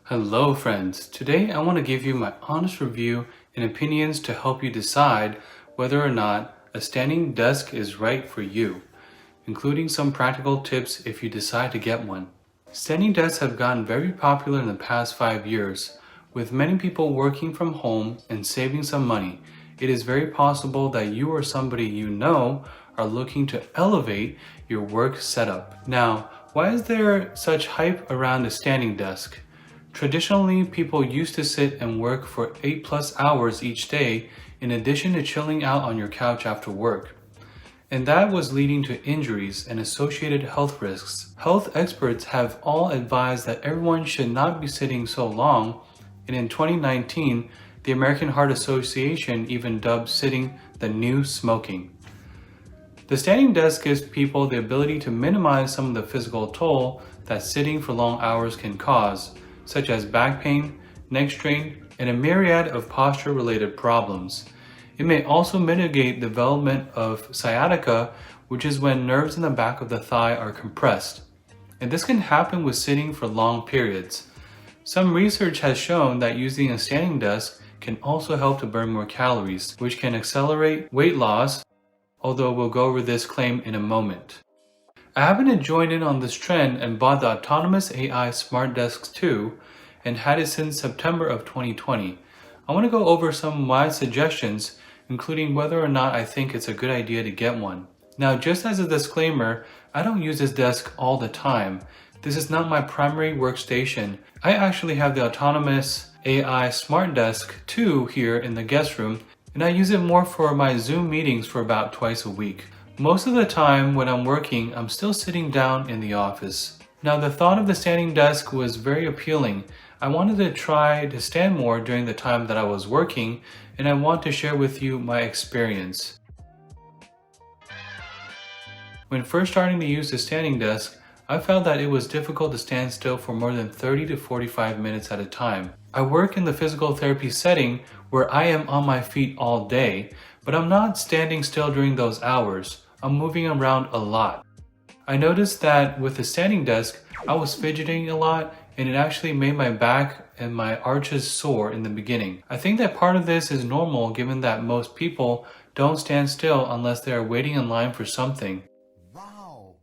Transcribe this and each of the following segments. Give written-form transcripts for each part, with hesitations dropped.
Hello friends, today I want to give you my honest review and opinions to help you decide whether or not a standing desk is right for you, including some practical tips if you decide to get one. Standing desks have gotten very popular in the past 5 years. With many people working from home and saving some money, it is very possible that you or somebody you know are looking to elevate your work setup. Now, why is there such hype around a standing desk? Traditionally, people used to sit and work for 8+ hours each day in addition to chilling out on your couch after work. And that was leading to injuries and associated health risks. Health experts have all advised that everyone should not be sitting so long, and in 2019, the American Heart Association even dubbed sitting the new smoking. The standing desk gives people the ability to minimize some of the physical toll that sitting for long hours can cause, such as back pain, neck strain, and a myriad of posture-related problems. It may also mitigate development of sciatica, which is when nerves in the back of the thigh are compressed. And this can happen with sitting for long periods. Some research has shown that using a standing desk can also help to burn more calories, which can accelerate weight loss, although we'll go over this claim in a moment. I happen to join in on this trend and bought the Autonomous AI Smart Desk 2 and had it since September of 2020. I want to go over some of my suggestions, including whether or not I think it's a good idea to get one. Now, just as a disclaimer, I don't use this desk all the time. This is not my primary workstation. I actually have the Autonomous AI Smart Desk 2 here in the guest room, and I use it more for my Zoom meetings for about twice a week. Most of the time when I'm working, I'm still sitting down in the office. Now, the thought of the standing desk was very appealing. I wanted to try to stand more during the time that I was working, and I want to share with you my experience. When first starting to use the standing desk, I found that it was difficult to stand still for more than 30 to 45 minutes at a time. I work in the physical therapy setting where I am on my feet all day, but I'm not standing still during those hours. I'm moving around a lot. I noticed that with the standing desk, I was fidgeting a lot, and it actually made my back and my arches sore in the beginning. I think that part of this is normal given that most people don't stand still unless they are waiting in line for something. Wow.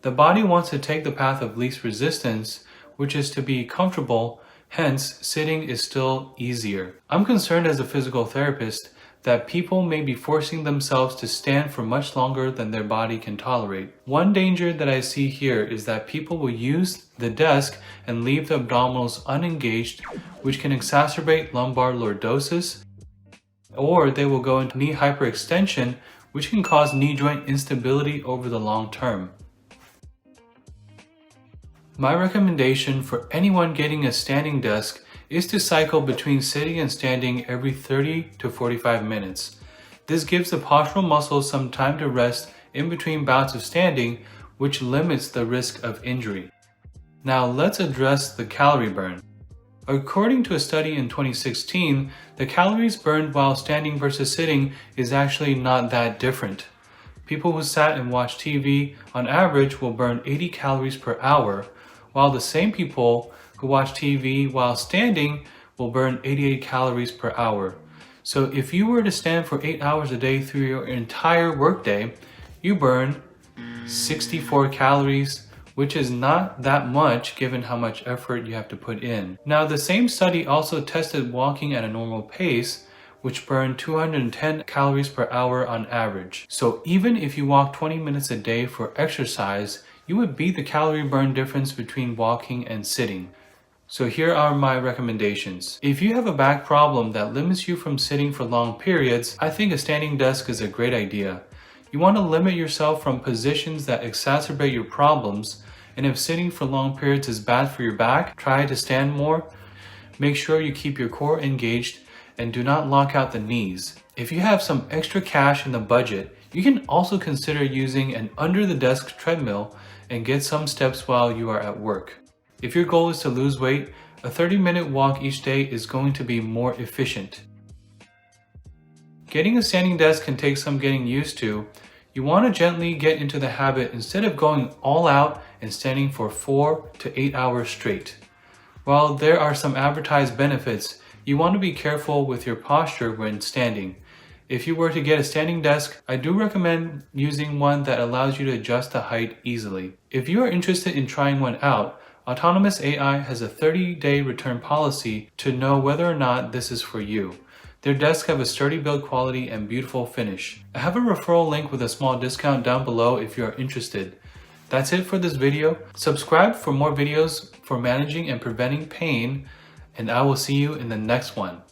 The body wants to take the path of least resistance, which is to be comfortable, hence sitting is still easier. I'm concerned as a physical therapist that people may be forcing themselves to stand for much longer than their body can tolerate. One danger that I see here is that people will use the desk and leave the abdominals unengaged, which can exacerbate lumbar lordosis, or they will go into knee hyperextension, which can cause knee joint instability over the long term. My recommendation for anyone getting a standing desk is to cycle between sitting and standing every 30 to 45 minutes. This gives the postural muscles some time to rest in between bouts of standing, which limits the risk of injury. Now let's address the calorie burn. According to a study in 2016, the calories burned while standing versus sitting is actually not that different. People who sat and watched TV on average will burn 80 calories per hour, while the same people who watch TV while standing will burn 88 calories per hour. So if you were to stand for 8 hours a day through your entire workday, you burn 64 calories, which is not that much given how much effort you have to put in. Now, the same study also tested walking at a normal pace, which burned 210 calories per hour on average. So even if you walk 20 minutes a day for exercise, you would beat the calorie burn difference between walking and sitting. So here are my recommendations. If you have a back problem that limits you from sitting for long periods, I think a standing desk is a great idea. You want to limit yourself from positions that exacerbate your problems, and if sitting for long periods is bad for your back, try to stand more. Make sure you keep your core engaged and do not lock out the knees. If you have some extra cash in the budget, you can also consider using an under-the-desk treadmill and get some steps while you are at work. If your goal is to lose weight, a 30-minute walk each day is going to be more efficient. Getting a standing desk can take some getting used to. You want to gently get into the habit instead of going all out and standing for 4 to 8 hours straight. While there are some advertised benefits, you want to be careful with your posture when standing. If you were to get a standing desk, I do recommend using one that allows you to adjust the height easily. If you are interested in trying one out, Autonomous AI has a 30-day return policy to know whether or not this is for you. Their desks have a sturdy build quality and beautiful finish. I have a referral link with a small discount down below if you are interested. That's it for this video. Subscribe for more videos for managing and preventing pain, and I will see you in the next one.